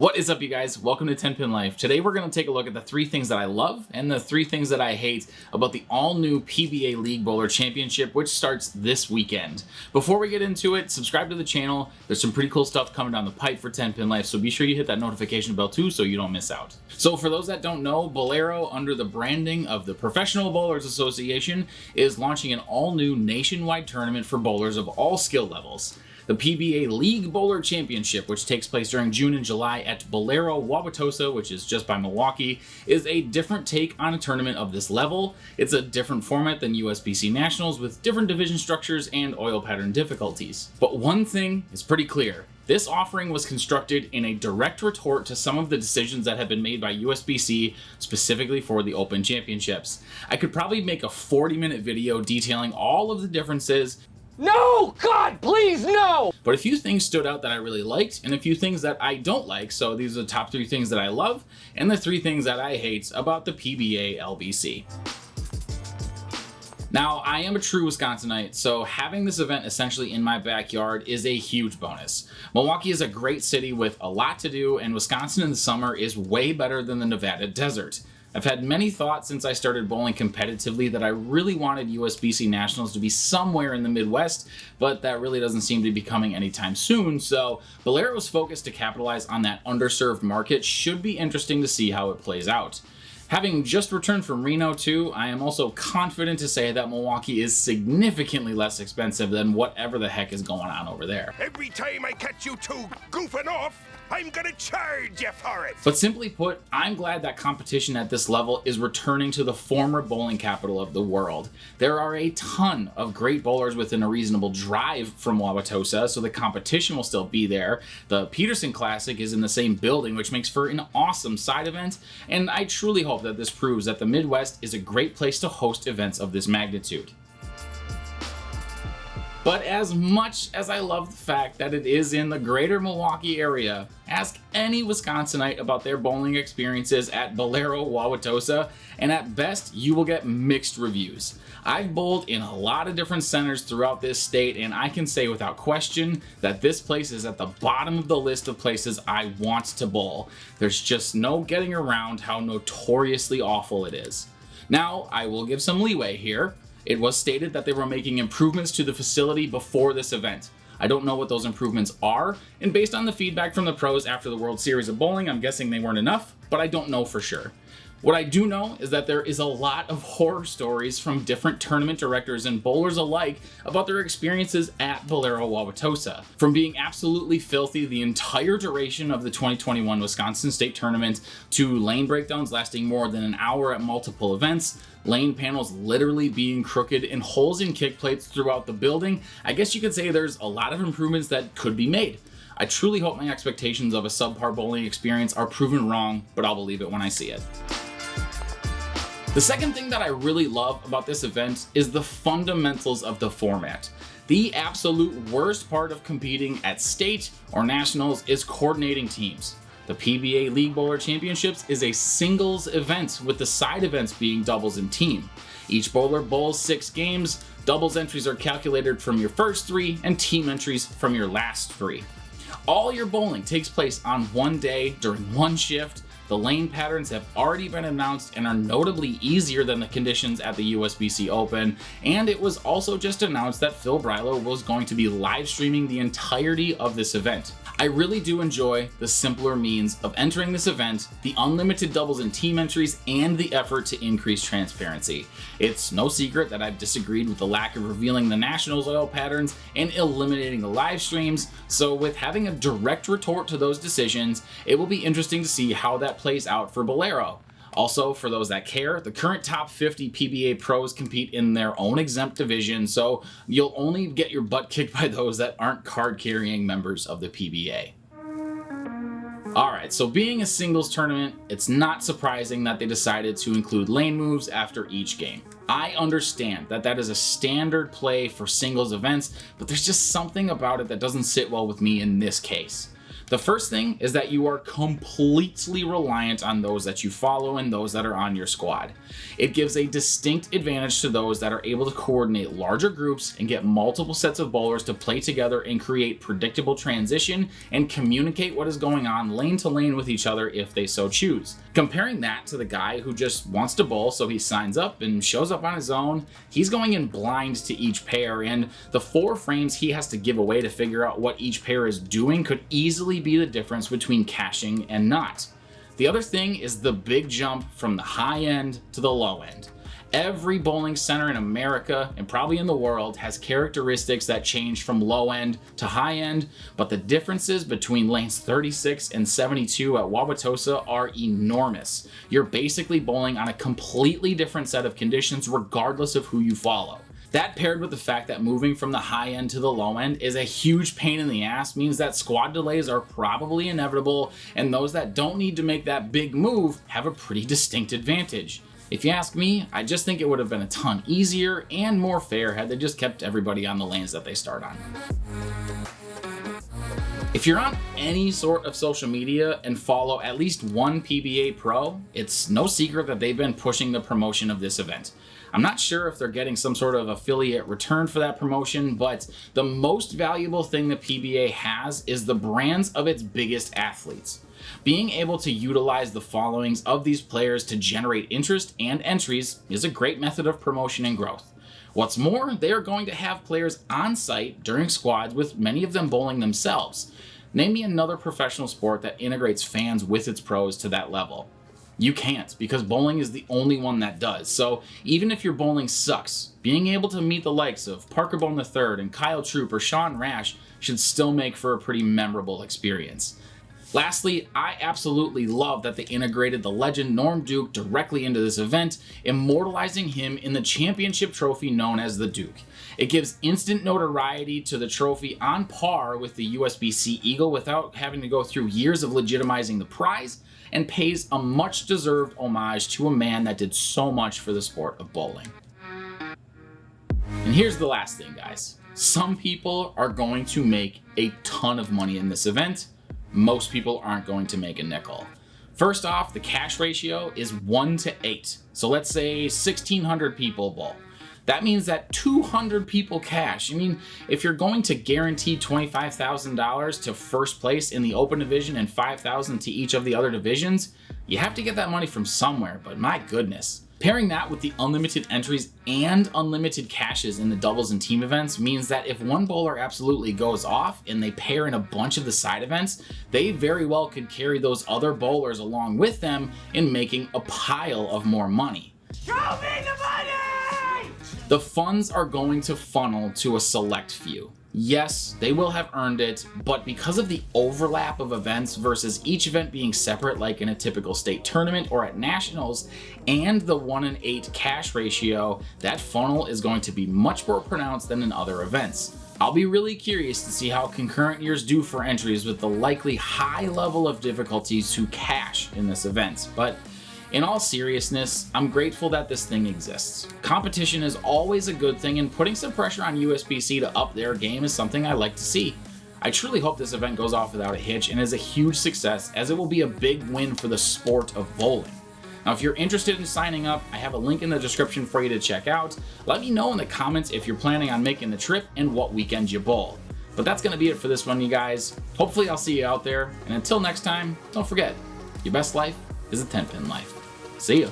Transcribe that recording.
What is up, you guys? Welcome to 10 Pin Life. Today we're going to take a look at the 3 things that I love and the 3 things that I hate about the all-new PBA League Bowler Championship, which starts this weekend. Before we get into it, subscribe to the channel. There's some pretty cool stuff coming down the pipe for 10 Pin Life, so be sure you hit that notification bell too so you don't miss out. So for those that don't know, Bowlero, under the branding of the Professional Bowlers Association, is launching an all-new nationwide tournament for bowlers of all skill levels. The PBA League Bowler Championship, which takes place during June and July at Bowlero, Wauwatosa, which is just by Milwaukee, is a different take on a tournament of this level. It's a different format than USBC Nationals with different division structures and oil pattern difficulties. But one thing is pretty clear. This offering was constructed in a direct retort to some of the decisions that have been made by USBC specifically for the Open Championships. I could probably make a 40-minute video detailing all of the differences. No! God, please, no! But a few things stood out that I really liked, and a few things that I don't like, so these are the top 3 things that I love, and the 3 things that I hate about the PBA LBC. Now, I am a true Wisconsinite, so having this event essentially in my backyard is a huge bonus. Milwaukee is a great city with a lot to do, and Wisconsin in the summer is way better than the Nevada desert. I've had many thoughts since I started bowling competitively that I really wanted USBC Nationals to be somewhere in the Midwest, but that really doesn't seem to be coming anytime soon, so Bowlero's focus to capitalize on that underserved market should be interesting to see how it plays out. Having just returned from Reno too, I am also confident to say that Milwaukee is significantly less expensive than whatever the heck is going on over there. Every time I catch you two goofing off, I'm gonna charge you for it! But simply put, I'm glad that competition at this level is returning to the former bowling capital of the world. There are a ton of great bowlers within a reasonable drive from Wauwatosa, so the competition will still be there. The Peterson Classic is in the same building, which makes for an awesome side event, and I truly hope that this proves that the Midwest is a great place to host events of this magnitude. But as much as I love the fact that it is in the greater Milwaukee area, ask any Wisconsinite about their bowling experiences at Bowlero, Wauwatosa, and at best, you will get mixed reviews. I've bowled in a lot of different centers throughout this state, and I can say without question that this place is at the bottom of the list of places I want to bowl. There's just no getting around how notoriously awful it is. Now, I will give some leeway here. It was stated that they were making improvements to the facility before this event. I don't know what those improvements are, and based on the feedback from the pros after the World Series of Bowling, I'm guessing they weren't enough, but I don't know for sure. What I do know is that there is a lot of horror stories from different tournament directors and bowlers alike about their experiences at Bowlero Wauwatosa. From being absolutely filthy the entire duration of the 2021 Wisconsin State Tournament, to lane breakdowns lasting more than an hour at multiple events, lane panels literally being crooked, and holes in kick plates throughout the building, I guess you could say there's a lot of improvements that could be made. I truly hope my expectations of a subpar bowling experience are proven wrong, but I'll believe it when I see it. The second thing that I really love about this event is the fundamentals of the format. The absolute worst part of competing at state or nationals is coordinating teams. The PBA League Bowler Championships is a singles event, with the side events being doubles and team. Each bowler bowls 6 games, doubles entries are calculated from your first 3, and team entries from your last 3. All your bowling takes place on one day during one shift. The lane patterns have already been announced and are notably easier than the conditions at the USBC Open, and it was also just announced that Phil Brylow was going to be live streaming the entirety of this event. I really do enjoy the simpler means of entering this event, the unlimited doubles and team entries, and the effort to increase transparency. It's no secret that I've disagreed with the lack of revealing the Nationals oil patterns and eliminating the live streams, so with having a direct retort to those decisions, it will be interesting to see how that plays out for Bowlero. Also, for those that care, the current top 50 PBA pros compete in their own exempt division, so you'll only get your butt kicked by those that aren't card-carrying members of the PBA. Alright, so being a singles tournament, it's not surprising that they decided to include lane moves after each game. I understand that that is a standard play for singles events, but there's just something about it that doesn't sit well with me in this case. The first thing is that you are completely reliant on those that you follow and those that are on your squad. It gives a distinct advantage to those that are able to coordinate larger groups and get multiple sets of bowlers to play together and create predictable transition and communicate what is going on lane to lane with each other if they so choose. Comparing that to the guy who just wants to bowl, so he signs up and shows up on his own, he's going in blind to each pair, and the 4 frames he has to give away to figure out what each pair is doing could easily be the difference between cashing and not. The other thing is the big jump from the high end to the low end. Every bowling center in America and probably in the world has characteristics that change from low end to high end, but the differences between lanes 36 and 72 at Wauwatosa are enormous. You're basically bowling on a completely different set of conditions regardless of who you follow. That, paired with the fact that moving from the high end to the low end is a huge pain in the ass, means that squad delays are probably inevitable, and those that don't need to make that big move have a pretty distinct advantage. If you ask me, I just think it would have been a ton easier and more fair had they just kept everybody on the lanes that they start on. If you're on any sort of social media and follow at least one PBA pro, it's no secret that they've been pushing the promotion of this event. I'm not sure if they're getting some sort of affiliate return for that promotion, but the most valuable thing the PBA has is the brands of its biggest athletes. Being able to utilize the followings of these players to generate interest and entries is a great method of promotion and growth. What's more, they are going to have players on site during squads, with many of them bowling themselves. Name me another professional sport that integrates fans with its pros to that level. You can't, because bowling is the only one that does. So even if your bowling sucks, being able to meet the likes of Parker Bone III and Kyle Troop or Sean Rash should still make for a pretty memorable experience. Lastly, I absolutely love that they integrated the legend Norm Duke directly into this event, immortalizing him in the championship trophy known as the Duke. It gives instant notoriety to the trophy, on par with the USBC Eagle, without having to go through years of legitimizing the prize, and pays a much-deserved homage to a man that did so much for the sport of bowling. And here's the last thing, guys. Some people are going to make a ton of money in this event. Most people aren't going to make a nickel. First off, the cash ratio is 1:8. So let's say 1,600 people bowl. That means that 200 people cash. I mean, if you're going to guarantee $25,000 to first place in the open division and $5,000 to each of the other divisions, you have to get that money from somewhere, but my goodness. Pairing that with the unlimited entries and unlimited cashes in the doubles and team events means that if one bowler absolutely goes off and they pair in a bunch of the side events, they very well could carry those other bowlers along with them in making a pile of more money. Show me the money! The funds are going to funnel to a select few. Yes, they will have earned it, but because of the overlap of events versus each event being separate like in a typical state tournament or at nationals, and the 1:8 cash ratio, that funnel is going to be much more pronounced than in other events. I'll be really curious to see how concurrent years do for entries with the likely high level of difficulty to cash in this event, but in all seriousness, I'm grateful that this thing exists. Competition is always a good thing, and putting some pressure on USBC to up their game is something I like to see. I truly hope this event goes off without a hitch and is a huge success, as it will be a big win for the sport of bowling. Now, if you're interested in signing up, I have a link in the description for you to check out. Let me know in the comments if you're planning on making the trip and what weekend you bowl. But that's going to be it for this one, you guys. Hopefully I'll see you out there, and until next time, don't forget, your best life is a 10-pin life. See ya.